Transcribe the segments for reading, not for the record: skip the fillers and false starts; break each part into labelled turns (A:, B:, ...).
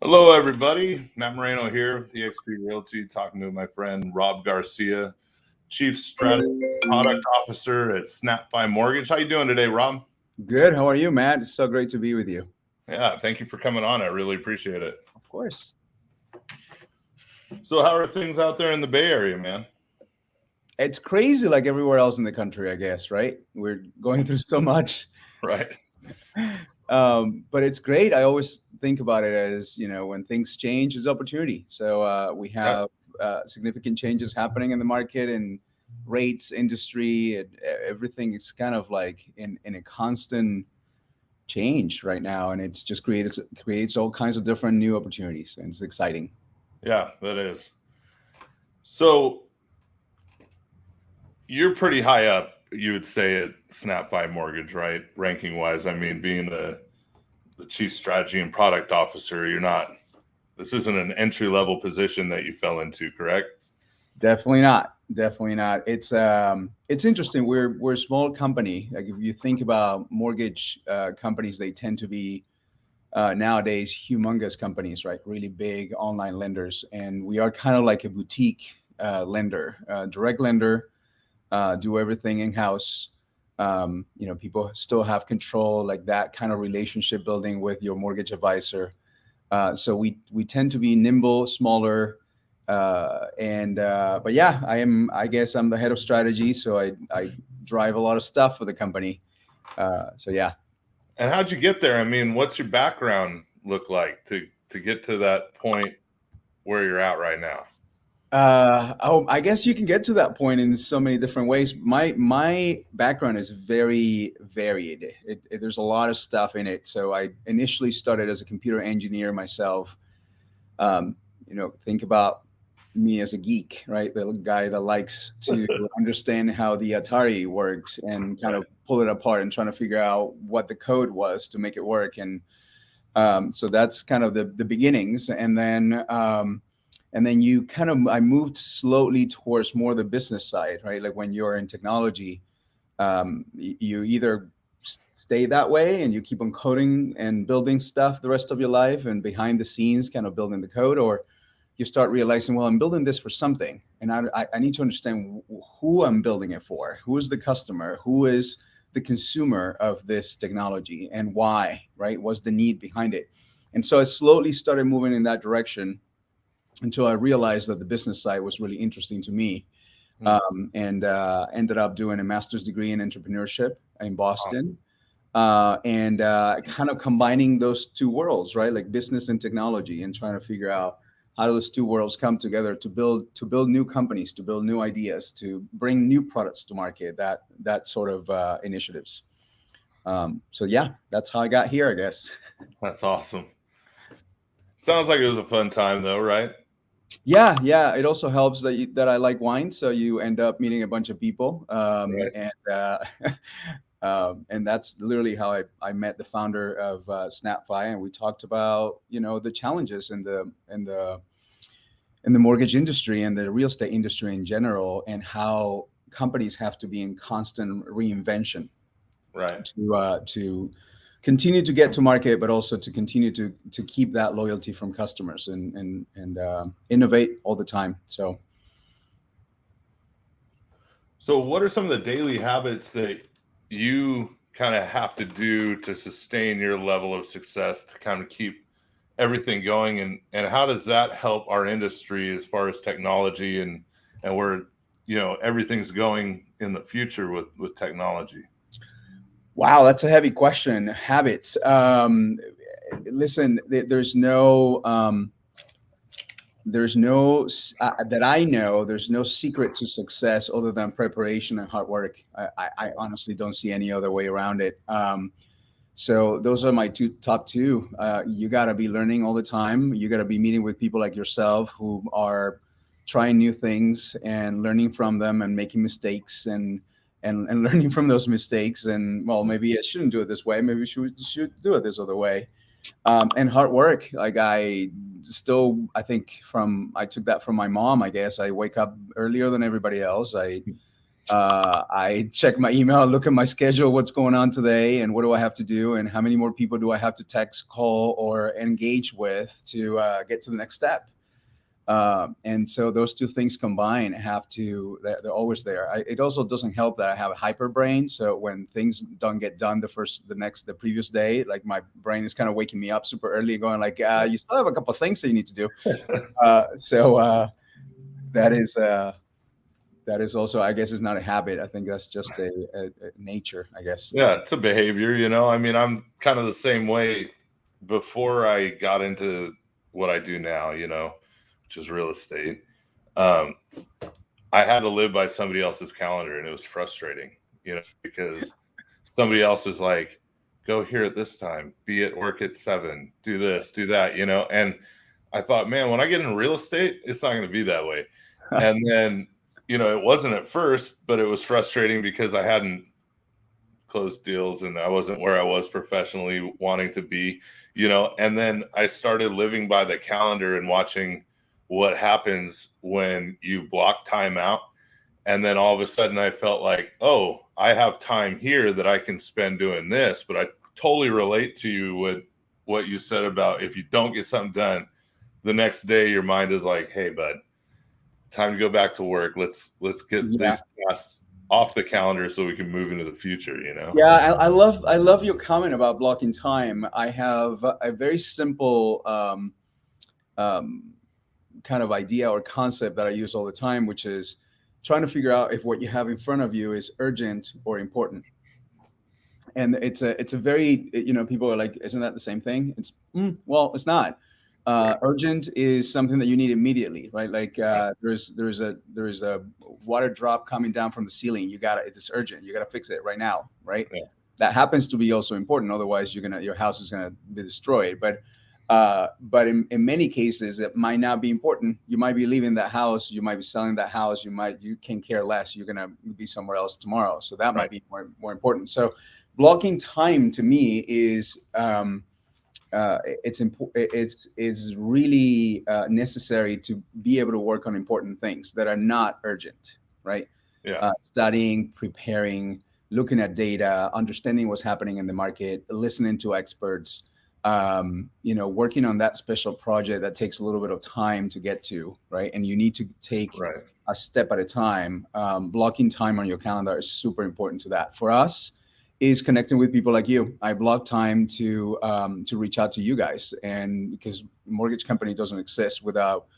A: Hello, everybody. Matt Moreno here with eXp Realty, talking to my friend Rob Garcia, Chief Strategy Product Officer at Snapfi Mortgage. How you doing today, Rob?
B: Good. How are you, Matt? It's so great to be with you.
A: Yeah, thank you for coming on. I really appreciate it.
B: Of course.
A: So, how are things out there in the Bay Area, man?
B: It's crazy like everywhere else in the country, I guess, right? We're going through so much.
A: Right.
B: But it's great. I always think about it as, when things change, it's opportunity. So we
A: Yep.
B: have significant changes happening in the market and rates, industry, and everything is kind of like in a constant change right now. And it's just creates all kinds of different new opportunities. And it's exciting.
A: Yeah, that is. So, you're pretty high up, you would say, at Snapfi Mortgage, right? Ranking wise. I mean, being the Chief Strategy and Product Officer, this isn't an entry level position that you fell into, correct?
B: Definitely not. Definitely not. It's interesting. We're a small company. Like if you think about mortgage companies, they tend to be nowadays humongous companies, right? Really big online lenders, and we are kind of like a boutique lender, direct lender. Do everything in house. People still have control, like that kind of relationship building with your mortgage advisor. So we tend to be nimble, smaller, but yeah, I guess I'm the head of strategy, so I drive a lot of stuff for the company. So yeah.
A: And how'd you get there? I mean, what's your background look like to get to that point where you're at right now?
B: I guess you can get to that point in so many different ways. My background is very varied. There's a lot of stuff in it. So I initially started as a computer engineer myself. Think about me as a geek, right? The guy that likes to understand how the Atari worked and kind
A: Right.
B: of pull it apart and trying to figure out what the code was to make it work. And so that's kind of the beginnings. And then I moved slowly towards more the business side, right? Like when you're in technology, you either stay that way and you keep on coding and building stuff the rest of your life and behind the scenes kind of building the code, or you start realizing, well, I'm building this for something, and I need to understand who I'm building it for. Who is the customer? Who is the consumer of this technology, and why, right? What's the need behind it? And so I slowly started moving in that direction until I realized that the business side was really interesting to me,
A: Hmm.
B: and ended up doing a master's degree in entrepreneurship in
A: Awesome.
B: Boston, and kind of combining those two worlds, right? Like business and technology, and trying to figure out how those two worlds come together to build new companies, to build new ideas, to bring new products to market. That sort of initiatives. So yeah, that's how I got here, I guess.
A: That's awesome. Sounds like it was a fun time though, right?
B: Yeah, yeah. It also helps that I like wine, so you end up meeting a bunch of people,
A: Right.
B: and that's literally how I met the founder of Snapfi, and we talked about the challenges in the mortgage industry and the real estate industry in general, and how companies have to be in constant reinvention
A: Right.
B: to continue to get to market, but also to continue to keep that loyalty from customers and innovate all the time. So
A: So what are some of the daily habits that you kind of have to do to sustain your level of success to kind of keep everything going, and how does that help our industry as far as technology and where everything's going in the future with technology?
B: wow, that's a heavy question. Habits. Listen, that I know, there's no secret to success other than preparation and hard work. I honestly don't see any other way around it. So those are my top two. You got to be learning all the time. You got to be meeting with people like yourself who are trying new things and learning from them and making mistakes and learning from those mistakes. And well, maybe I shouldn't do it this way. Maybe should do it this other way. And hard work. Like I think I took that from my mom. I guess I wake up earlier than everybody else. I I check my email, look at my schedule, what's going on today, and what do I have to do, and how many more people do I have to text, call, or engage with to get to the next step. And so those two things combined they're always there. It also doesn't help that I have a hyper brain. So when things don't get done the previous day, like my brain is kind of waking me up super early and going like, you still have a couple of things that you need to do. So that is also, I guess, is not a habit. I think that's just a nature, I guess.
A: Yeah, it's a behavior, I mean, I'm kind of the same way before I got into what I do now, which is real estate. Um, I had to live by somebody else's calendar, and it was frustrating, because somebody else is like, go here at this time, be at work at 7, do this, do that, and I thought, man, when I get in real estate, it's not going to be that way. And then, it wasn't at first, but it was frustrating because I hadn't closed deals and I wasn't where I was professionally wanting to be, and then I started living by the calendar and watching what happens when you block time out. And then all of a sudden I felt like, oh, I have time here that I can spend doing this. But I totally relate to you with what you said about if you don't get something done, the next day your mind is like, hey, bud, time to go back to work. Let's get these tasks off the calendar so we can move into the future,
B: Yeah, I love your comment about blocking time. I have a very simple kind of idea or concept that I use all the time, which is trying to figure out if what you have in front of you is urgent or important. And it's a very, people are like, isn't that the same thing? Well, it's not. Urgent is something that you need immediately, right? Like there's a water drop coming down from the ceiling. It's urgent. You gotta fix it right now, right?
A: Yeah.
B: That happens to be also important. Otherwise, your house is gonna be destroyed. But in many cases, it might not be important. You might be leaving that house. You might be selling that house. You can care less. You're gonna be somewhere else tomorrow. So that might be more important. So blocking time to me is it's really necessary to be able to work on important things that are not urgent, right?
A: Yeah.
B: Studying, preparing, looking at data, understanding what's happening in the market, listening to experts, working on that special project that takes a little bit of time to get to, right? And you need to take a step at a time. Blocking time on your calendar is super important to that. For us, is connecting with people like you. I block time to reach out to you guys, and because mortgage company doesn't exist without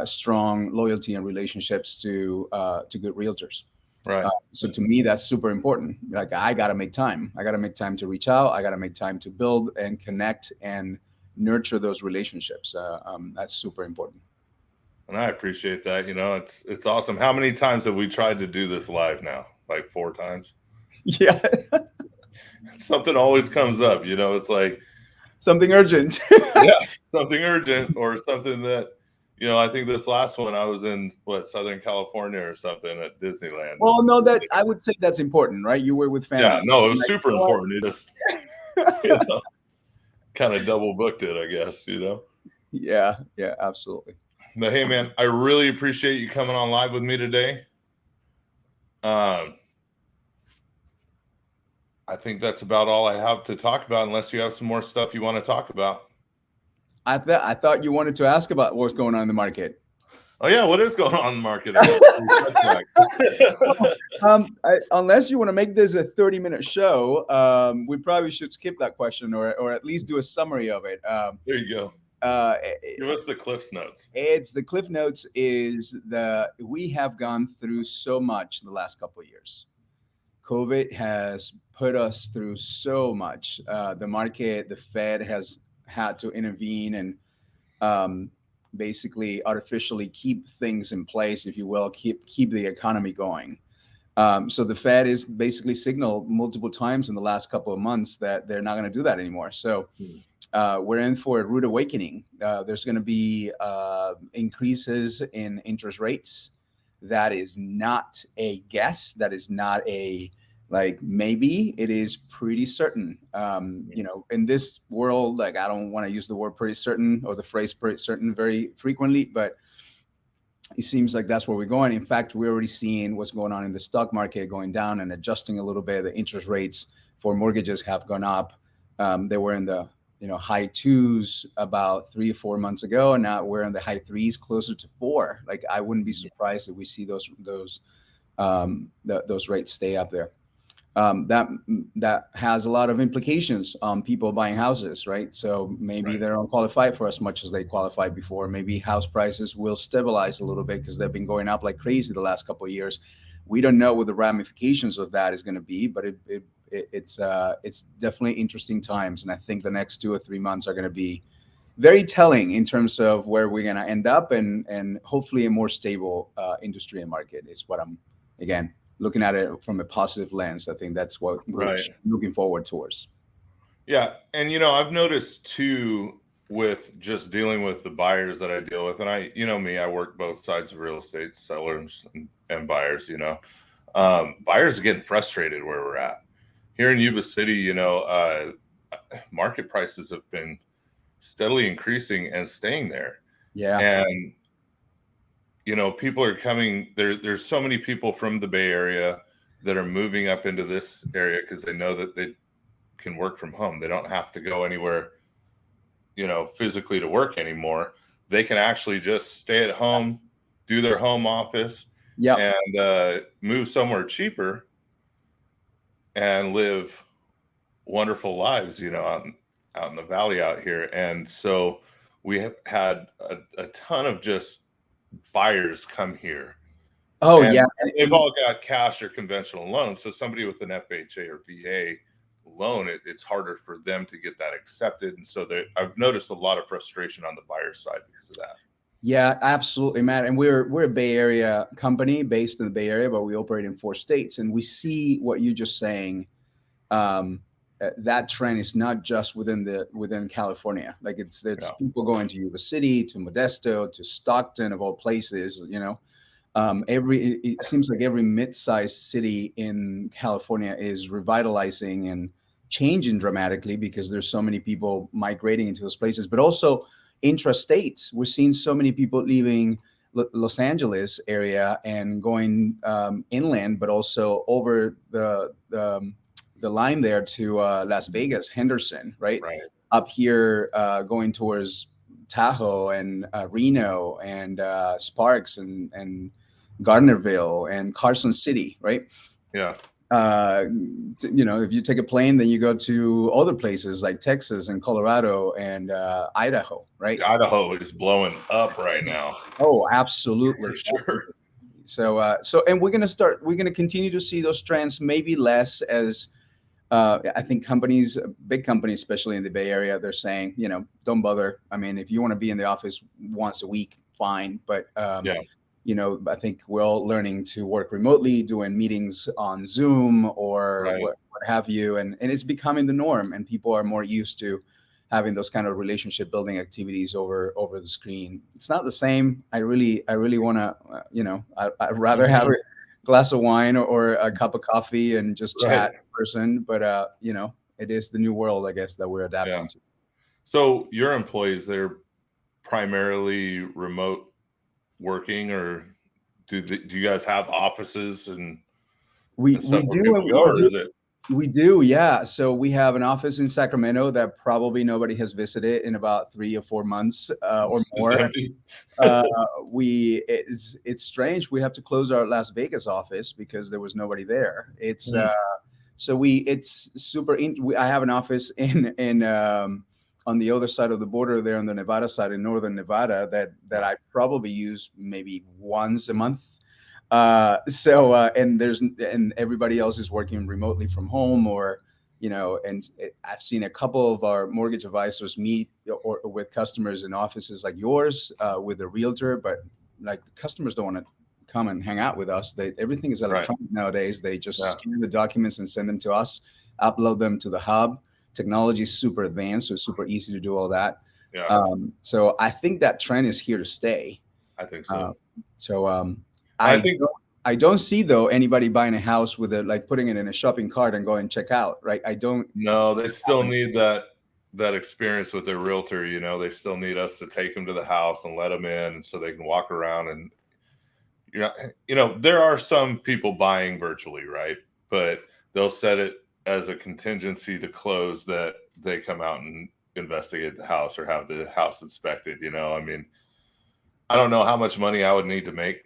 B: strong loyalty and relationships to good realtors.
A: Right.
B: So to me, that's super important. Like I got to make time. I got to make time to reach out. I got to make time to build and connect and nurture those relationships. That's super important.
A: And I appreciate that. It's awesome. How many times have we tried to do this live now? Like 4 times?
B: Yeah.
A: Something always comes up, it's like
B: something urgent.
A: Yeah, something urgent or something that, I think this last one I was in Southern California or something at Disneyland.
B: Well, no, that I would say that's important, right? You were with family.
A: Yeah, no, it was super important. It just kind of double booked it, I guess,
B: Yeah, absolutely.
A: But hey, man, I really appreciate you coming on live with me today. I think that's about all I have to talk about, unless you have some more stuff you want to talk about.
B: I thought you wanted to ask about what's going on in the market.
A: Oh yeah, what is going on in the market?
B: Unless you want to make this a 30-minute show, we probably should skip that question or at least do a summary of it.
A: There you go. Give us the Cliff Notes.
B: The Cliff Notes is we have gone through so much the last couple of years. COVID has put us through so much. The market, the Fed has had to intervene and basically artificially keep things in place, if you will, keep the economy going. So the Fed is basically signaled multiple times in the last couple of months that they're not going to do that anymore. So we're in for a rude awakening. There's going to be increases in interest rates. That is not a guess. That is not a maybe. It is pretty certain. In this world, I don't want to use the word pretty certain or the phrase pretty certain very frequently, but it seems like that's where we're going. In fact, we're already seeing what's going on in the stock market going down and adjusting a little bit. The interest rates for mortgages have gone up. They were in the high twos about 3 or 4 months ago, and now we're in the high threes, closer to four. Like I wouldn't be surprised if we see those rates stay up there. That has a lot of implications on people buying houses, right? So maybe
A: Right.
B: they don't qualify for as much as they qualified before. Maybe house prices will stabilize a little bit because they've been going up like crazy the last couple of years. We don't know what the ramifications of that is going to be, but it's definitely interesting times, and I think the next 2 or 3 months are going to be very telling in terms of where we're going to end up, and hopefully a more stable industry and market is what I'm again looking at it from a positive lens. I think that's what we're
A: Right.
B: looking forward towards.
A: Yeah. And, I've noticed too, with just dealing with the buyers that I deal with, and me, I work both sides of real estate, sellers and buyers, buyers are getting frustrated where we're at. Here in Yuba City, market prices have been steadily increasing and staying there.
B: Yeah.
A: And, people are coming there. There's so many people from the Bay Area that are moving up into this area because they know that they can work from home. They don't have to go anywhere, physically to work anymore. They can actually just stay at home, do their home office,
B: Yeah.
A: and move somewhere cheaper and live wonderful lives, out in the valley out here. And so we have had a ton of just buyers come here,
B: Oh
A: and
B: yeah.
A: they've all got cash or conventional loans. So somebody with an FHA or VA loan, it's harder for them to get that accepted. And so I've noticed a lot of frustration on the buyer side because of that.
B: Yeah, absolutely, Matt. And we're a Bay Area company based in the Bay Area, but we operate in 4 states, and we see what you're just saying. That trend is not just within California. Like it's
A: Yeah.
B: people going to Yuba City, to Modesto, to Stockton, of all places. It seems like every mid-sized city in California is revitalizing and changing dramatically because there's so many people migrating into those places, but also intrastates. We're seeing so many people leaving Los Angeles area and going inland, but also over the line there to Las Vegas, Henderson, right?
A: Right.
B: Up here, going towards Tahoe and Reno and Sparks and Gardnerville and Carson City, right?
A: Yeah.
B: If you take a plane, then you go to other places like Texas and Colorado and Idaho, right?
A: Idaho is blowing up right now.
B: Oh, absolutely.
A: For sure.
B: And we're going to continue to see those trends, maybe less as I think big companies, especially in the Bay Area, they're saying, don't bother. I mean, if you want to be in the office once a week, fine. But,
A: Yeah.
B: I think we're all learning to work remotely, doing meetings on Zoom or
A: Right.
B: what have you. And it's becoming the norm, and people are more used to having those kind of relationship building activities over the screen. It's not the same. I really want to, I'd rather have a glass of wine or a cup of coffee and just chat in person. But, it is the new world, I guess, that we're adapting to.
A: So your employees, they're primarily remote working, or do you guys have offices and
B: We
A: stuff where
B: do.
A: people go, or is it?
B: We do, yeah. So we have an office in Sacramento that probably nobody has visited in about 3 or 4 months or more. It's strange. We have to close our Las Vegas office because there was nobody there. It's it's super. I have an office in on the other side of the border there on the Nevada side in northern Nevada that I probably use maybe once a month. And everybody else is working remotely from home, or I've seen a couple of our mortgage advisors meet or with customers in offices like yours with a realtor, but like customers don't want to come and hang out with us. Everything is electronic nowadays. They just scan the documents and send them to us, upload them to the hub. Technology is super advanced, so it's super easy to do all that. So I think that trend is here to stay.
A: I think so.
B: I don't see though anybody buying a house with putting it in a shopping cart and go and check out, right? I don't.
A: No, they still need that experience with their realtor. They still need us to take them to the house and let them in, so they can walk around and there are some people buying virtually, right? But they'll set it as a contingency to close that they come out and investigate the house or have the house inspected. I mean, I don't know how much money I would need to make,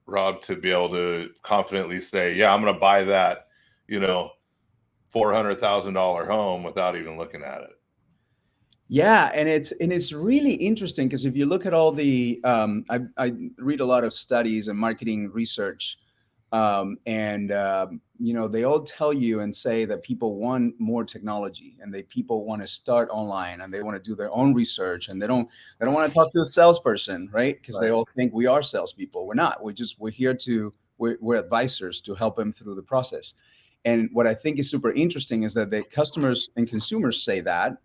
A: Rob, to be able to confidently say, yeah, I'm going to buy that, $400,000 home without even looking at it.
B: Yeah, and it's really interesting because if you look at all the, I read a lot of studies and marketing research, and they all tell you and say that people want more technology, and people want to start online, and they want to do their own research, and they don't want to talk to a salesperson, right? Because they all think we are salespeople. We're not. We're advisors to help them through the process. And what I think is super interesting is that the customers and consumers say that,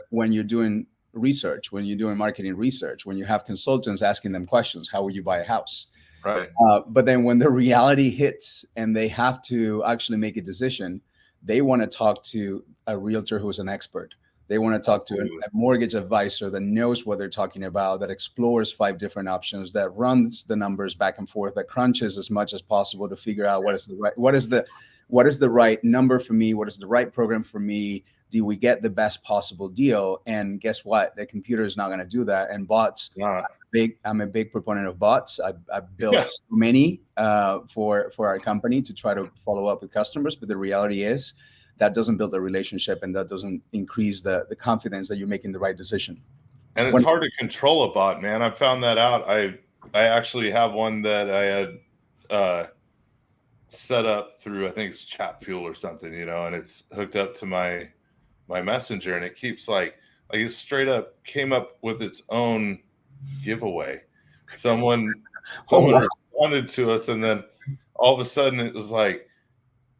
B: when you're doing research, when you're doing marketing research, when you have consultants asking them questions, how would you buy a house?
A: Right.
B: But then when the reality hits and they have to actually make a decision, they want to talk to a realtor who's an expert. They want to talk to a mortgage advisor that knows what they're talking about, that explores 5 different options, that runs the numbers back and forth, that crunches as much as possible to figure out what is the right number for me, what is the right program for me. Do we get the best possible deal? And guess what? The computer is not going to do that. And bots, I'm a big proponent of bots. I've built so many for our company to try to follow up with customers. But the reality is that doesn't build a relationship, and that doesn't increase the confidence that you're making the right decision.
A: And it's hard to control a bot, man. I found that out. I actually have one that I had set up through, I think it's Chatfuel or something, and it's hooked up to my messenger, and it keeps like it straight up came up with its own giveaway. Someone responded to us, and then all of a sudden it was like,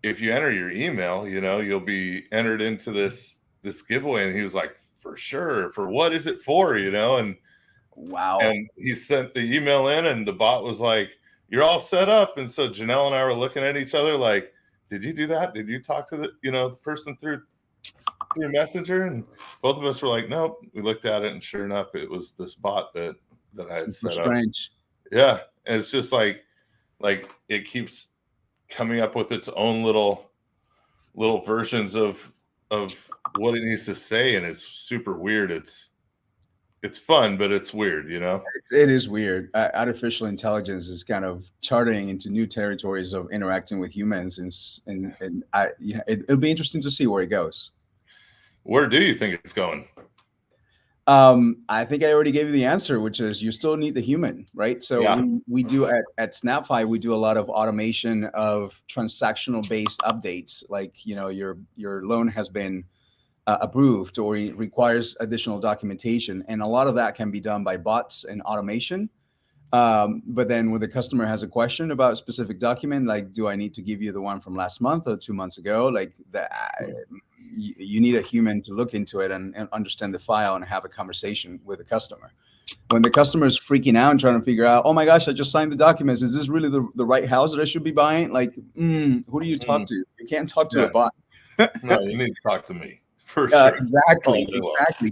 A: if you enter your email, you'll be entered into this giveaway. And he was like, for sure. For what is it for? And
B: wow.
A: And he sent the email in, and the bot was like, you're all set up. And so Janelle and I were looking at each other like, did you do that? Did you talk to the person through Messenger? And both of us were like, nope. We looked at it, and sure enough, it was this bot that I had set up. Yeah. And it's just like it keeps coming up with its own little versions of what it needs to say, and it's super weird. It's fun, but it's weird,
B: It is weird. Artificial intelligence is kind of charting into new territories of interacting with humans, and it'll be interesting to see where it goes.
A: Where do you think it's going?
B: I think I already gave you the answer, which is you still need the human, right? So we do at Snapfi, we do a lot of automation of transactional based updates. Like, your loan has been approved, or it requires additional documentation. And a lot of that can be done by bots and automation. But then when the customer has a question about a specific document, like, do I need to give you the one from last month or 2 months ago? Like that, you need a human to look into it and understand the file and have a conversation with the customer. When the customer is freaking out and trying to figure out, oh my gosh, I just signed the documents. Is this really the right house that I should be buying? Like, who do you talk to? You can't talk to a bot.
A: No, you need to talk to me. For sure.
B: Exactly.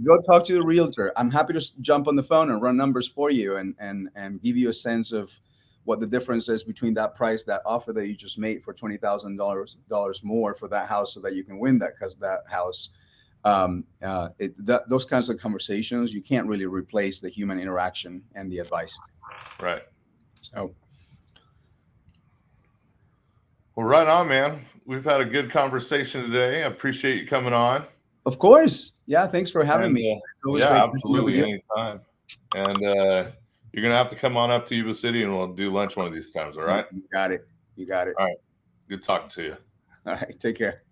B: Go talk to the realtor. I'm happy to jump on the phone and run numbers for you and give you a sense of what the difference is between that price, that offer that you just made for $20,000 more for that house, so that you can win that house. Those kinds of conversations, you can't really replace the human interaction and the advice.
A: Right.
B: So.
A: Well, right on, man. We've had a good conversation today. I appreciate you coming on.
B: Of course. Yeah. Thanks for having me.
A: Yeah, absolutely. Anytime. And you're going to have to come on up to Yuba City, and we'll do lunch one of these times. All right.
B: You got it.
A: All right. Good talking to you.
B: All right. Take care.